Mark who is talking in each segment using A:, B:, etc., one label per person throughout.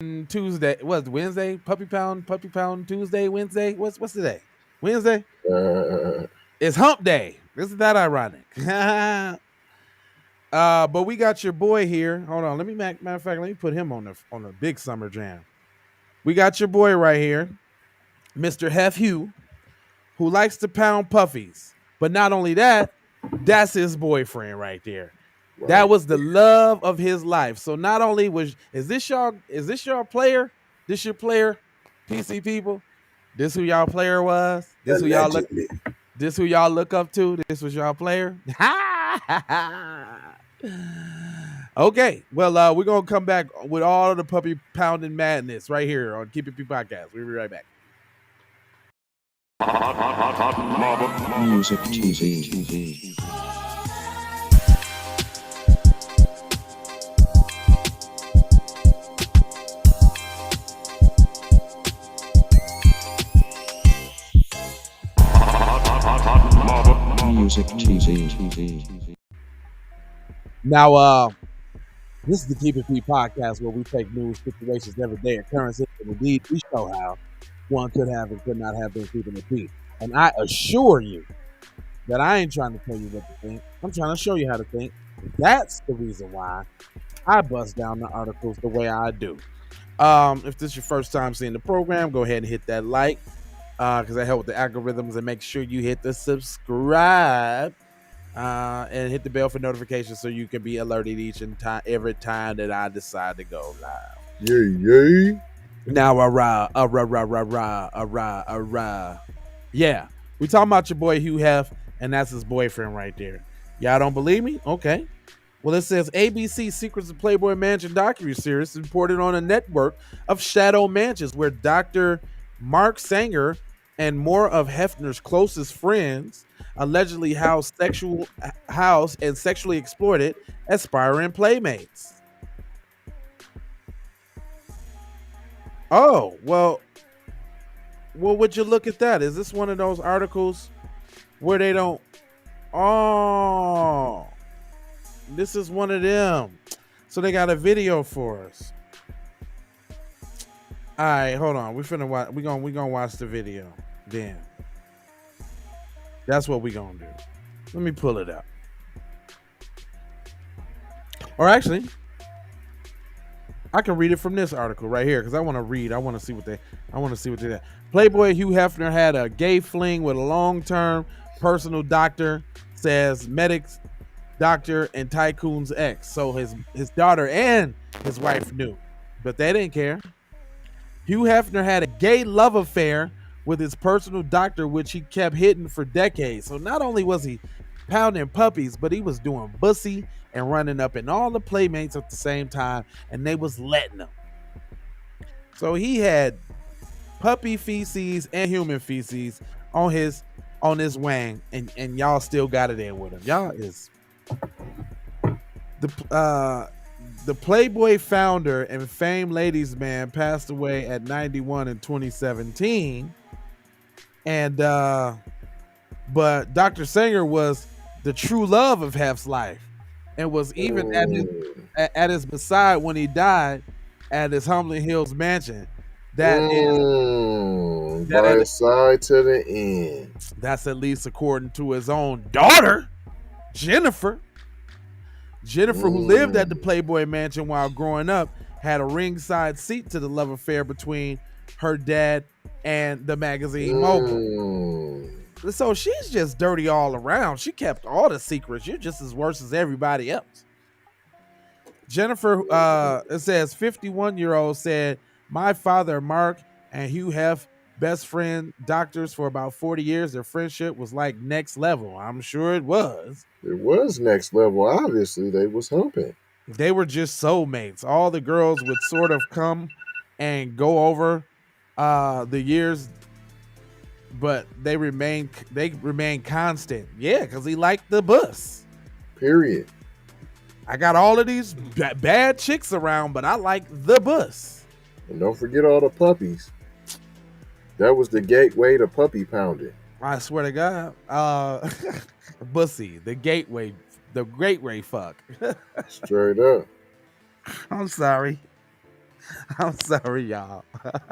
A: Tuesday. What's Wednesday? Puppy Pound Tuesday, Wednesday. What's today? Wednesday?
B: Uh,
A: It's hump day. Isn't that ironic? But we got your boy here. Hold on. Matter of fact, let me put him on the big summer jam. We got your boy right here, Mr. Hugh, who likes to pound puffies. But not only that, that's his boyfriend right there. That
B: right.
A: was the love of his life. So not only is this your player? This your player, PC people? This who y'all player was?
B: Allegedly.
A: This who y'all look up to? This was y'all player? Okay. Well, we're gonna come back with all of the puppy pounding madness right here on Keep It P Podcast. We'll be right back.
C: Music TV. Music TV.
A: Now, this is the Keep It P Podcast where we take news, situations, everyday occurrences, and indeed we show how one could have and could not have been keeping it P. And I assure you that I ain't trying to tell you what to think. I'm trying to show you how to think. That's the reason why I bust down the articles the way I do. If this is your first time seeing the program, go ahead and hit that like, because that helps with the algorithms, and make sure you hit the subscribe and hit the bell for notifications so you can be alerted every time that I decide to go live.
B: Yay.
A: Now, yeah, we talking about your boy Hugh Hef, and that's his boyfriend right there. Y'all don't believe me? Okay. Well, it says ABC Secrets of Playboy Mansion docuseries reported on a network of shadow mansions where Dr. Mark Sanger and more of Hefner's closest friends allegedly housed and sexually exploited aspiring playmates. Oh, well, would you look at that? Is this one of those articles where they don't? Oh, this is one of them. So they got a video for us. All right, hold on. We finna watch. We gonna watch the video. Then that's what we gonna do. Let me pull it up. Or actually, I can read it from this article right here because I want to read. I want to see what they. Playboy Hugh Hefner had a gay fling with a long-term personal doctor, says medics, doctor, and tycoon's ex. So his daughter and his wife knew, but they didn't care. Hugh Hefner had a gay love affair with his personal doctor, which he kept hidden for decades. So not only was he pounding puppies, but he was doing bussy and running up in all the playmates at the same time, and they was letting him. So he had puppy feces and human feces on his wang, and y'all still got it in with him. Y'all is the Playboy founder and famed ladies man passed away at 91 in 2017, and but Dr. Sanger was the true love of Hef's life, and was even at his beside when he died at his Humbling Hills mansion. That is
B: by his side to the end.
A: That's at least according to his own daughter, Jennifer. Jennifer, who lived at the Playboy Mansion while growing up, had a ringside seat to the love affair between her dad and the magazine mogul. So she's just dirty all around. She kept all the secrets. You're just as worse as everybody else. Jennifer, it says 51-year-old said, my father, Mark, and Hugh Hef, best friend doctors for about 40 years. Their friendship was like next level. I'm sure it was.
B: It was next level. Obviously, they was humping.
A: They were just soulmates. All the girls would sort of come and go over the years, but they remain constant. Yeah, because he liked the bus.
B: Period.
A: I got all of these bad chicks around, but I like the bus.
B: And don't forget all the puppies. That was the gateway to puppy pounding.
A: I swear to God. Bussy, the gateway fuck.
B: Straight up.
A: I'm sorry. I'm sorry, y'all.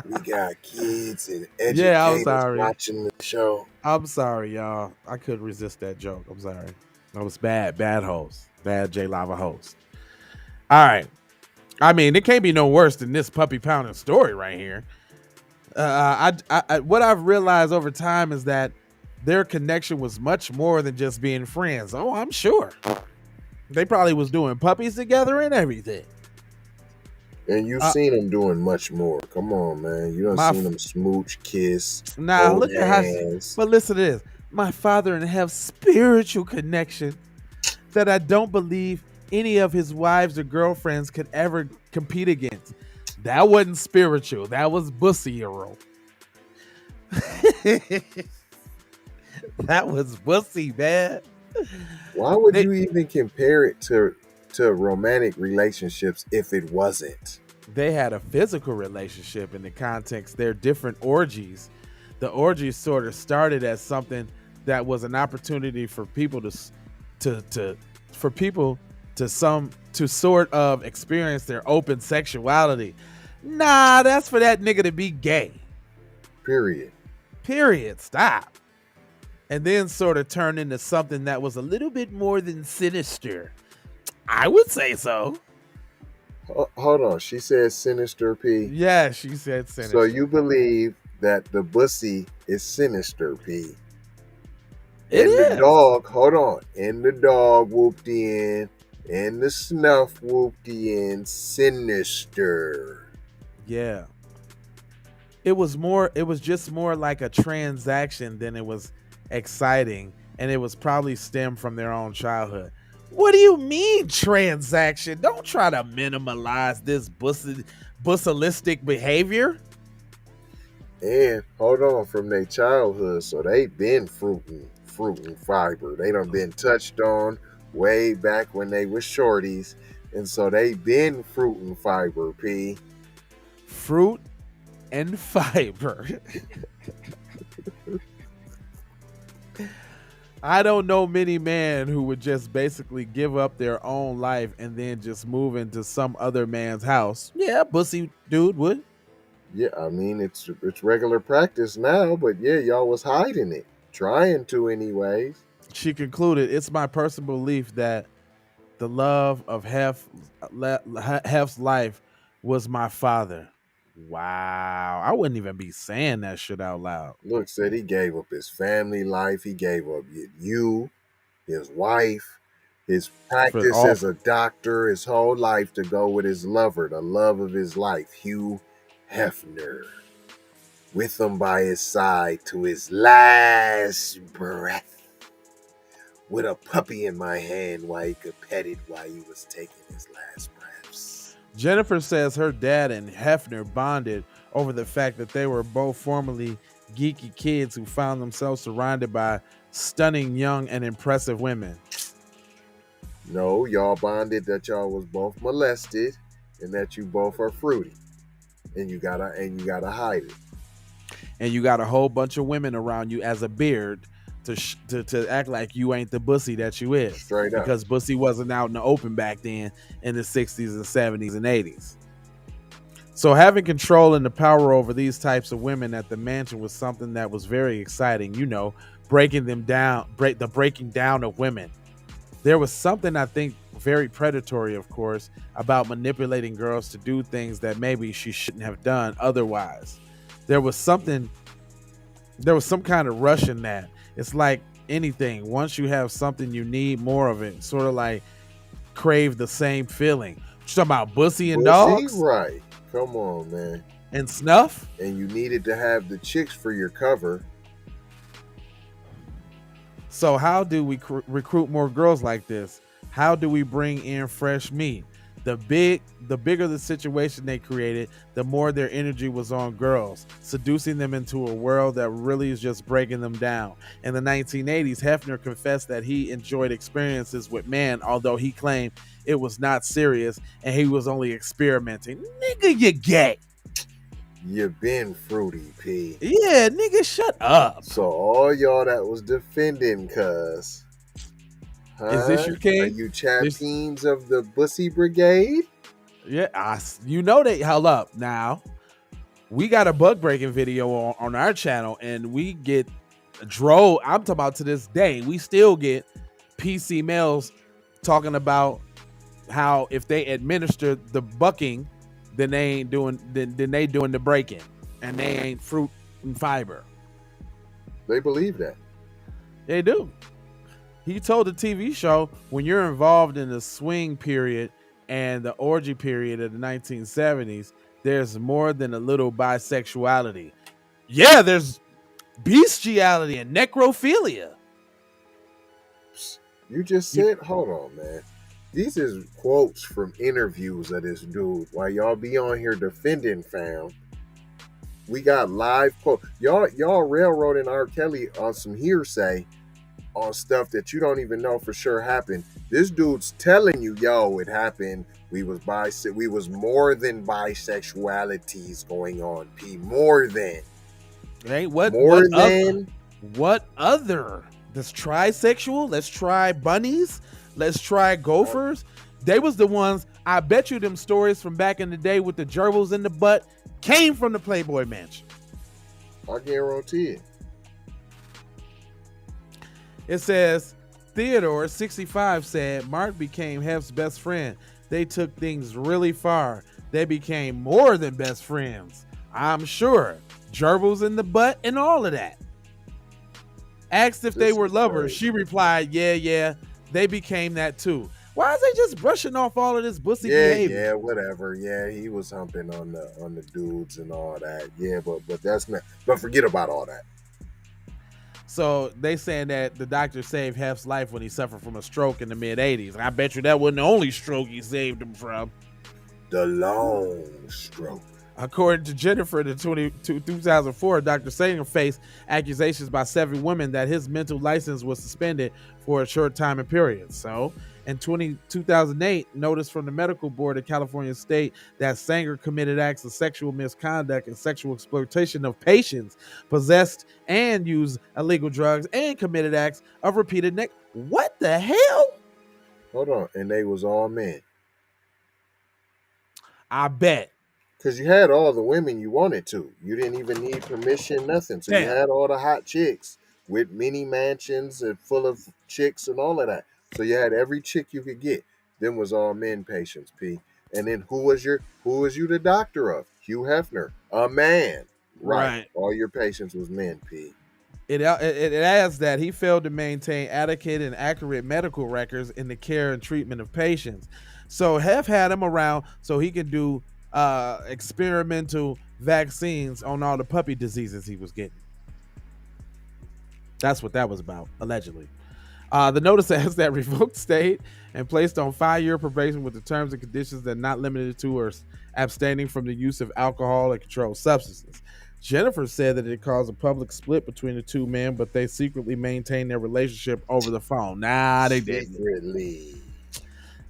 B: We got kids and
A: Yeah, I'm
B: educators
A: sorry.
B: watching the show.
A: I'm sorry, y'all. I couldn't resist that joke. I'm sorry. That was bad. Bad host. Bad J Lava host. All right. I mean, it can't be no worse than this puppy pounding story right here. What I've realized over time is that their connection was much more than just being friends. Oh, I'm sure they probably was doing puppies together and everything.
B: And you've
A: Uh,
B: seen them doing much more. Come on, man. You done
A: my
B: seen them smooch, kiss,
A: Nah,
B: hold
A: look at how.
B: hands.
A: But listen to this. My father and have spiritual connection that I don't believe any of his wives or girlfriends could ever compete against. That wasn't spiritual. That was bussy-ero. That was bussy, man.
B: Why would you even compare it to romantic relationships if it wasn't?
A: They had a physical relationship in the context. They're different orgies. The orgies sort of started as something that was an opportunity for people to sort of experience their open sexuality. Nah, that's for that nigga to be gay.
B: Period.
A: Stop. And then sort of turn into something that was a little bit more than sinister. I would say so.
B: Hold on. She said sinister, P.
A: Yeah, she said sinister.
B: So you believe that the bussy is sinister, P.
A: It is.
B: The dog, hold on. And the dog whooped in. And the snuff whooped in. Sinister.
A: Yeah. It was just more like a transaction than it was exciting. And it was probably stemmed from their own childhood. What do you mean transaction? Don't try to minimalize this bussilistic behavior.
B: And hold on, from their childhood, so they been fruit and fiber. They done been touched on way back when they were shorties, and so they been fruit and fiber, P.
A: Fruit and fiber. I don't know many men who would just basically give up their own life and then just move into some other man's house. Yeah, bussy dude would.
B: Yeah, I mean it's regular practice now, but yeah, y'all was hiding it, trying to anyways.
A: She concluded, "It's my personal belief that the love of Hef's life was my father." Wow, I wouldn't even be saying that shit out loud.
B: Look, said he gave up his family life, he gave up you, his wife, his practice as a doctor, his whole life to go with his lover, the love of his life, Hugh Hefner, with him by his side to his last breath, with a puppy in my hand while he could pet it while he was taking his last breaths.
A: Jennifer says her dad and Hefner bonded over the fact that they were both formerly geeky kids who found themselves surrounded by stunning, young, and impressive women.
B: No, y'all bonded that y'all was both molested and that you both are fruity. And you gotta hide it.
A: And you got a whole bunch of women around you as a beard to act like you ain't the bussy that you is.
B: Straight up.
A: Because bussy wasn't out in the open back then in the 60s and 70s and 80s. So having control and the power over these types of women at the mansion was something that was very exciting. You know, breaking down of women. There was something, I think, very predatory, of course, about manipulating girls to do things that maybe she shouldn't have done otherwise. There was some kind of rush in that. It's like anything. Once you have something, you need more of it. Sort of like crave the same feeling. You talking about bussy and dogs?
B: Right. Come on, man.
A: And snuff?
B: And you needed to have the chicks for your cover.
A: So how do we recruit more girls like this? How do we bring in fresh meat? The bigger the situation they created, the more their energy was on girls, seducing them into a world that really is just breaking them down. In the 1980s, Hefner confessed that he enjoyed experiences with men, although he claimed it was not serious and he was only experimenting. Nigga, you gay.
B: You been fruity, P.
A: Yeah, nigga, shut up.
B: So all y'all that was defending, cuz.
A: Is this your king?
B: Are you champions of the Bussy Brigade?
A: Yeah, you know they held up. Now we got a bug breaking video on our channel, and we get drove. I'm talking about to this day, we still get PC males talking about how if they administer the bucking, then they ain't doing then they doing the breaking, and they ain't fruit and fiber.
B: They believe that.
A: They do. He told the TV show, when you're involved in the swing period and the orgy period of the 1970s, there's more than a little bisexuality. Yeah, there's bestiality and necrophilia.
B: You just said, hold on, man. These is quotes from interviews of this dude. While y'all be on here defending fam, we got live quotes. Y'all railroading R. Kelly on some hearsay on stuff that you don't even know for sure happened. This dude's telling you, yo, it happened. We was more than bisexualities going on. P, more than.
A: Hey,
B: what
A: other? Let's try sexual. Let's try bunnies. Let's try gophers. They was the ones. I bet you them stories from back in the day with the gerbils in the butt came from the Playboy Mansion.
B: I guarantee it.
A: It says, Theodore, 65, said Mark became Hef's best friend. They took things really far. They became more than best friends. I'm sure. Gerbils in the butt and all of that. Asked if they were lovers. She replied, yeah. They became that too. Why is they just brushing off all of this pussy behavior?
B: Yeah, whatever. Yeah, he was humping on the dudes and all that. Yeah, but that's not. But forget about all that.
A: So they saying that the doctor saved Hef's life when he suffered from a stroke in the mid-'80s. And I bet you that wasn't the only stroke he saved him from.
B: The long stroke.
A: According to Jennifer, in 2004, Dr. Sanger faced accusations by 7 women that his mental license was suspended for a short time and period. So, in 2008, notice from the medical board of California State that Sanger committed acts of sexual misconduct and sexual exploitation of patients, possessed and used illegal drugs, and committed acts of repeated neck. What the hell?
B: Hold on, and they was all men.
A: I bet.
B: Because you had all the women you wanted to. You didn't even need permission, nothing. So you had all the hot chicks with mini mansions and full of chicks and all of that. So you had every chick you could get. Them was all men patients, P. And then who was you the doctor of? Hugh Hefner, a man. Right. All your patients was men, P.
A: It adds that he failed to maintain adequate and accurate medical records in the care and treatment of patients. So Hef had him around so he could do experimental vaccines on all the puppy diseases he was getting. That's what that was about, allegedly. The notice says that revoked state and placed on 5-year probation with the terms and conditions that not limited to or abstaining from the use of alcohol and controlled substances. Jennifer said that it caused a public split between the two men, but they secretly maintained their relationship over the phone. Nah, they didn't.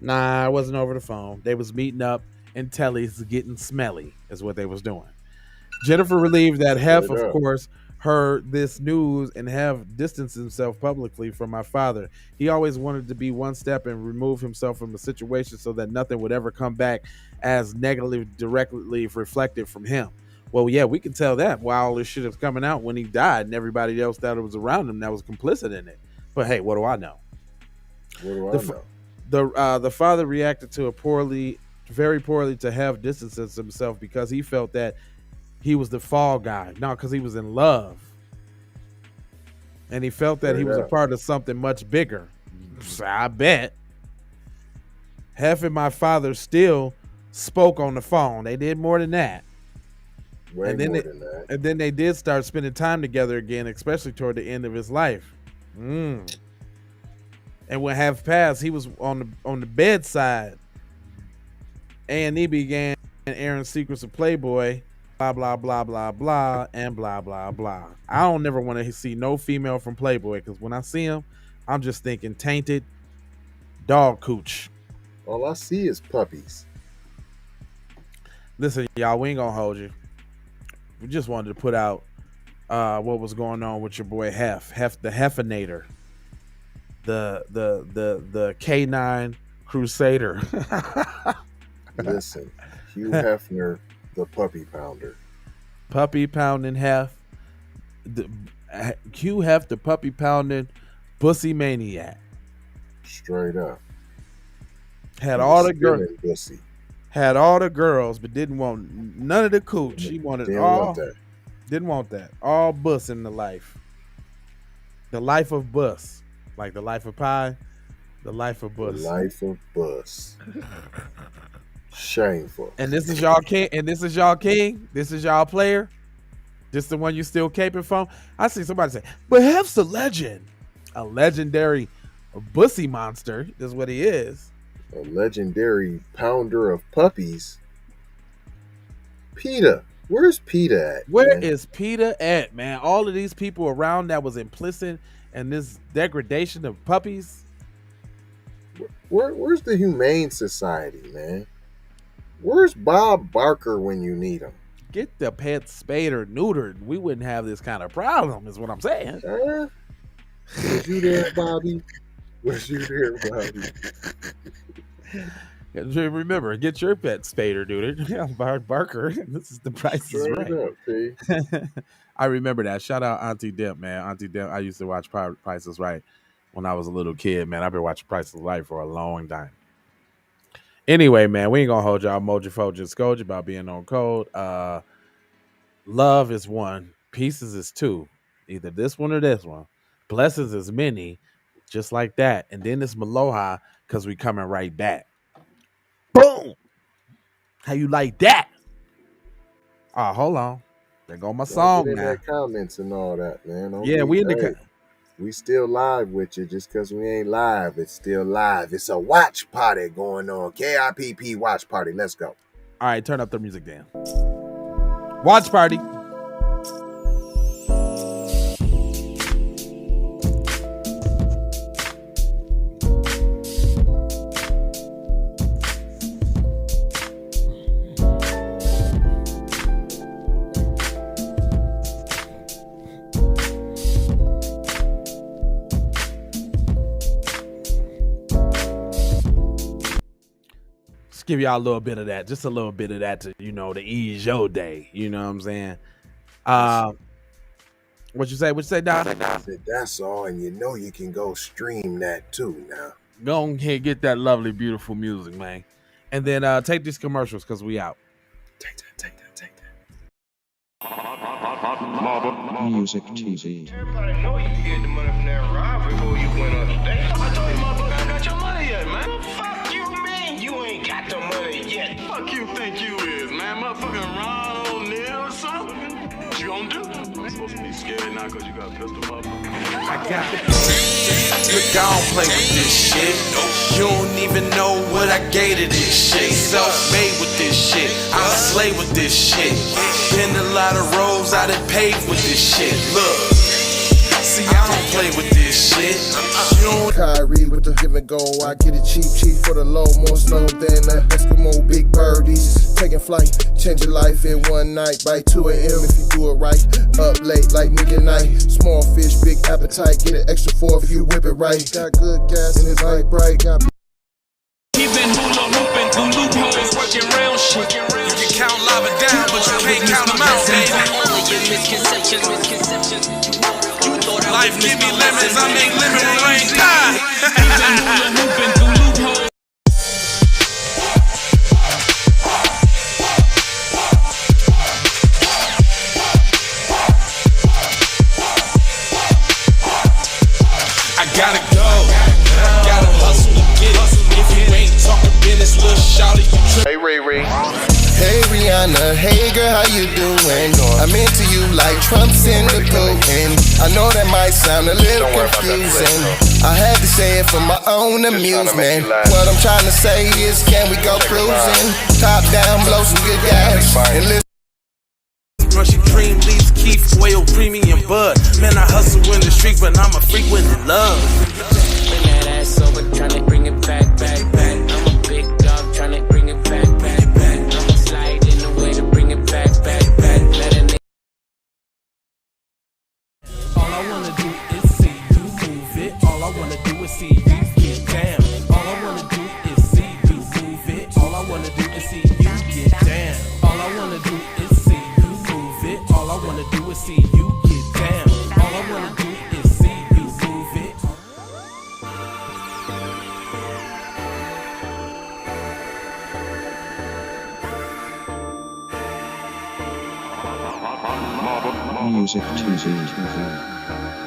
A: Nah, it wasn't over the phone. They was meeting up and Telly's getting smelly is what they was doing. Jennifer relieved that Hef, of course, heard this news and have distanced himself publicly from my father. He always wanted to be one step and remove himself from the situation so that nothing would ever come back as negatively directly reflected from him. Well, yeah, we can tell that while all this shit is coming out when he died and everybody else that was around him that was complicit in it. But hey, what do I know? The father reacted to very poorly to have distanced himself because he felt that he was the fall guy. No, because he was in love. And he felt that he was a part of something much bigger. So I bet. Hef and my father still spoke on the phone. They did more than that. And then they did start spending time together again, especially toward the end of his life. And when Hef passed, he was on the bedside. A&E began airing secrets of Playboy, blah, blah, blah, blah, blah, and blah, blah, blah. I don't never want to see no female from Playboy because when I see him, I'm just thinking tainted dog cooch.
B: All I see is puppies.
A: Listen, y'all, we ain't gonna hold you. We just wanted to put out what was going on with your boy Hef the Hefinator, the K9 Crusader.
B: Listen, Hugh Hefner, the puppy pounder.
A: Puppy pounding Hef. Hugh Hef, the puppy pounding pussy maniac.
B: Straight up.
A: Had all the girls.
B: Pussy.
A: Had all the girls, but didn't want none of the cooch. He wanted all. Didn't want that. All bus in the life. The life of bus. Like the life of pie. The life of bus.
B: The life of bus. Shameful.
A: And this is y'all king. And this is y'all king. This is y'all player. This the one you still caping from. I see somebody say, but Hef's a legend. A legendary bussy monster is what he is.
B: A legendary pounder of puppies. PETA. Where's PETA at?
A: Where is PETA at, man? All of these people around that was implicit in this degradation of puppies.
B: Where's the Humane Society, man? Where's Bob Barker when you need him?
A: Get the pets spayed or neutered. We wouldn't have this kind of problem, is what I'm saying.
B: Was you there, Bobby? Was you there, Bobby?
A: Remember, get your pet spayed or neutered. Barker, this is the price is right. Up, I remember that. Shout out Auntie Dip, man. Auntie Dip, I used to watch Price is Right when I was a little kid, man. I've been watching Price is Right for a long time. Anyway, man, we ain't gonna hold y'all mojo fojo scourge about being on code. Love is one, pieces is two. Either this one or this one. Blessings is many, just like that. And then it's Maloha, because we coming right back. Boom! How you like that? Oh, hold on. There go my song now.
B: Comments and all that, man.
A: Yeah, we in the
B: we still live with you. Just because we ain't live, it's still live. It's a watch party going on. KIPP watch party. Let's go.
A: All right, turn up the music, Dan. Watch party. Give y'all a little bit of that, just a little bit of that to, to ease your day. You know what I'm saying? What you say? What you say, Doc?
B: I said, that's all, and you can go stream that too now.
A: Go ahead, get that lovely, beautiful music, man. And then take these commercials because we out.
B: Take that.
C: Music TV.
D: Everybody know you get the money from that ride before you went on stage. I told you motherfucker ain't got your money yet, man. Fuck you, man. You ain't got the money yet. Fuck you think you is, man. Motherfucking Ron O'Neal or something. What you gonna do? You supposed to be scared now because you got a pistol, motherfucker.
E: I got the look, I don't play with this shit. You don't even know what I gave to this shit. Self-made with this shit. I slay with this shit. Been a lot of roads I done paved with this shit. Look, see, I don't play with this shit.
F: Kyrie with the give and go. I get it cheap for the low. More snow than the Eskimo big birdies. Taking flight, change your life in one night. By 2 a.m. if you do it right. Up late like Nick and Night. Small fish, big appetite. Get an extra 4 if you whip it right. Got good gas and it's light bright. Got
E: He been hula hooping through loopholes, working round shit. You can count lava down, but you can't count them out, baby. Life give me lemons, I make lemon rain die. He been hula hooping through loopholes. I gotta go, gotta hustle to get it. If you ain't talking business, little shawty, you trip.
B: Hey, Ray.
F: Hey Rihanna, hey girl, how you doing? I'm into you like Trump's in the Putin. I know that might sound a little confusing. I had to say it for my own amusement. What I'm trying to say is, can we go cruising? Top down, blow some good gas, and listen.
E: Russian cream, leaves, Keith, oil, premium bud. Man, I hustle in the street, but I'm a freak with the love.
G: Bring that ass over, tryna bring it back. I'm a big dog, tryna bring it back. I'ma slide in the way to bring it back. Let a nigga.
E: All I wanna do is see you move it. All I wanna do is see you get down. All I wanna do is see you move it. All I wanna do is see wanna see you get down. All I wanna do is see you move it.
C: Music TV.